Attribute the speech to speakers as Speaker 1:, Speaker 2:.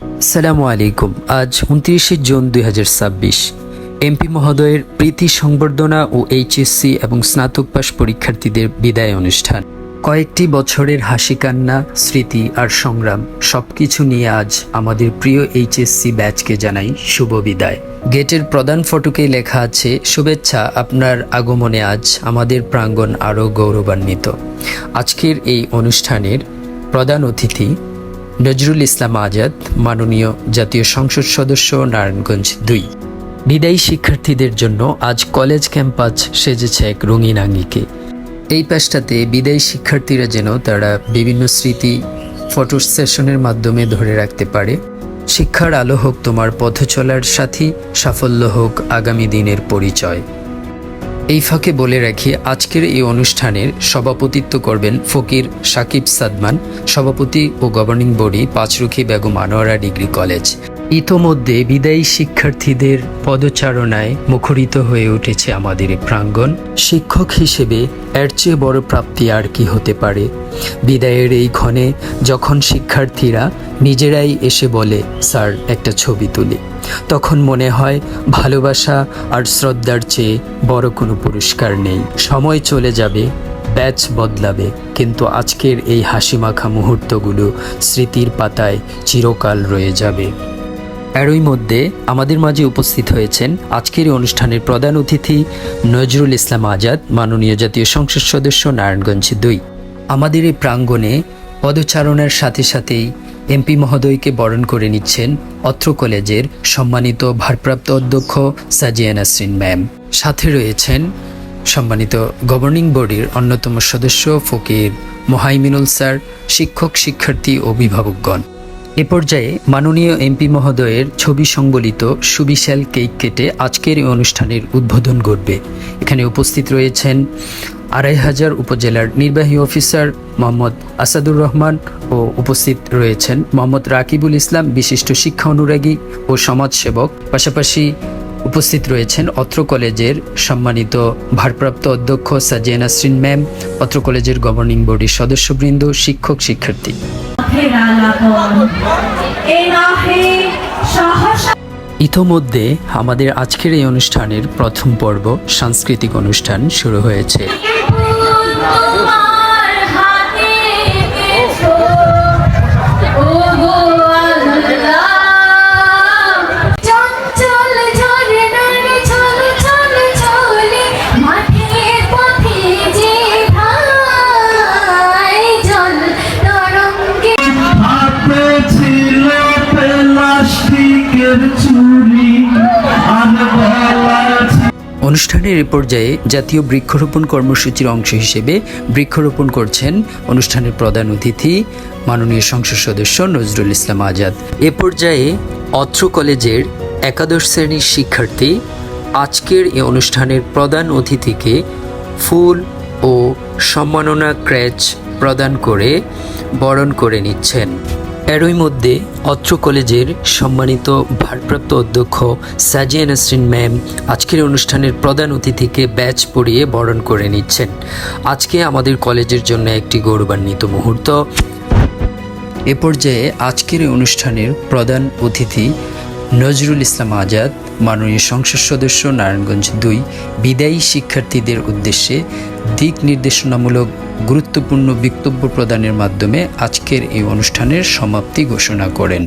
Speaker 1: আসসালামু আলাইকুম। আজ 29 জুন 2026 এমপি মহোদয়ের প্রীতি সংবর্ধনা ও এইচএসসি এবং স্নাতক পাশ পরীক্ষার্থীদের বিদায় অনুষ্ঠান। কয়েকটি বছরের হাসি কান্না, স্মৃতি আর সংগ্রাম সবকিছু নিয়ে আজ আমাদের প্রিয় এইচএসসি ব্যাচকে জানাই শুভ বিদায়। গেটের প্রধান ফটকে লেখা আছে, শুভেচ্ছা, আপনার আগমনে আজ আমাদের প্রাঙ্গণ আরও গৌরবান্বিত। আজকের এই অনুষ্ঠানের প্রধান অতিথি নজরুল ইসলাম আজাদ, মাননীয় জাতীয় সংসদ সদস্য, নারায়ণগঞ্জ 2। বিদায়ী শিক্ষার্থীদের জন্য আজ কলেজ ক্যাম্পাস সেজেছে এক রঙিন আঙ্গিকে। এই পাশটাতে বিদায়ী শিক্ষার্থীরা যেন তারা বিভিন্ন স্মৃতি ফটো সেশনের মাধ্যমে ধরে রাখতে পারে। শিক্ষার আলো হোক তোমার পথ চলার সাথী, সাফল্য হোক আগামী দিনের পরিচয়। এই ফাঁকে বলে রাখি, আজকের এই অনুষ্ঠানের সভাপতিত্ব করবেন ফকির সাকিব সাদমান, সভাপতি ও governing body, Panchrukhi Begum Anowara degree college. ইতোমধ্যে বিদায়ী শিক্ষার্থীদের পদচারণায় মুখরিত হয়ে উঠেছে আমাদের এই প্রাঙ্গণ। শিক্ষক হিসেবে এর চেয়ে বড় প্রাপ্তি আর কি হতে পারে। বিদায়ের এই ক্ষণে যখন শিক্ষার্থীরা নিজেরাই এসে বলে, স্যার একটা ছবি তুলি, তখন মনে হয় ভালোবাসা আর শ্রদ্ধার চেয়ে বড় কোনো পুরস্কার নেই। সময় চলে যাবে, ব্যাচ বদলাবে, কিন্তু আজকের এই হাসিমাখা মুহূর্তগুলো স্মৃতির পাতায় চিরকাল রয়ে যাবে। এরই মধ্যে আমাদের মাঝে উপস্থিত হয়েছেন আজকের এই অনুষ্ঠানের প্রধান অতিথি নজরুল ইসলাম আজাদ, মাননীয় জাতীয় সংসদ সদস্য, নারায়ণগঞ্জ 2। আমাদের এই প্রাঙ্গণে পদচারণার সাথে সাথেই এমপি মহোদয়কে বরণ করে নিচ্ছেন অত্র কলেজের সম্মানিত ভারপ্রাপ্ত অধ্যক্ষ সাজিয়া নাসরিন ম্যাম। সাথে রয়েছেন সম্মানিত গভর্নিং বডির অন্যতম সদস্য ফকির মোহাইমিনুল স্যার, শিক্ষক, শিক্ষার্থী, অভিভাবকগণ। এ পর্যায়ে মাননীয় এমপি মহোদয়ের ছবি সংবলিত সুবিশাল কেক কেটে আজকের এই অনুষ্ঠানের উদ্বোধন ঘটবে। এখানে উপস্থিত রয়েছেন 2500 উপজেলার নির্বাহী অফিসার মোহাম্মদ আসাদুর রহমান ও উপস্থিত রয়েছেন মোহাম্মদ রাকিবুল ইসলাম, বিশিষ্ট শিক্ষা অনুরাগী ও সমাজসেবক। পাশাপাশি উপস্থিত রয়েছেন অত্র কলেজের সম্মানিত ভারপ্রাপ্ত অধ্যক্ষ সাজিয়া নাসরিন ম্যাম, অত্র কলেজের গভর্নিং বডির সদস্যবৃন্দ, শিক্ষক, শিক্ষার্থী। ইতোমধ্যে আমাদের আজকের এই অনুষ্ঠানের প্রথম পর্ব সাংস্কৃতিক অনুষ্ঠান শুরু হয়েছে। অনুষ্ঠানের এ পর্যায়ে জাতীয় বৃক্ষরোপণ কর্মসূচির অংশ হিসেবে বৃক্ষরোপণ করছেন অনুষ্ঠানের প্রধান অতিথি মাননীয় সংসদ সদস্য নজরুল ইসলাম আজাদ। এ পর্যায়ে অত্র কলেজের একাদশ শ্রেণীর শিক্ষার্থী আজকের এই অনুষ্ঠানের প্রধান অতিথিকে ফুল ও সম্মাননা ক্রেচ প্রদান করে বরণ করে নিচ্ছেন। এরই মধ্যে অত্র কলেজের সম্মানিত ভারপ্রাপ্ত অধ্যক্ষ সাজিয়া নাসরিন ম্যাম আজকের অনুষ্ঠানের প্রধান অতিথিকে ব্যাচ পরিয়ে বরণ করে নিচ্ছেন। আজকে আমাদের কলেজের জন্য একটি গৌরবান্বিত মুহূর্ত। এ পর্যায়ে আজকের এই অনুষ্ঠানের প্রধান অতিথি নজরুল ইসলাম আজাদ, মাননীয় সংসদ সদস্য, নারায়ণগঞ্জ 2, বিদায়ী শিক্ষার্থীদের উদ্দেশ্যে দিক নির্দেশনামূলক গুরুত্বপূর্ণ বক্তব্য প্রদানের মাধ্যমে আজকের এই অনুষ্ঠানের সমাপ্তি ঘোষণা করেন।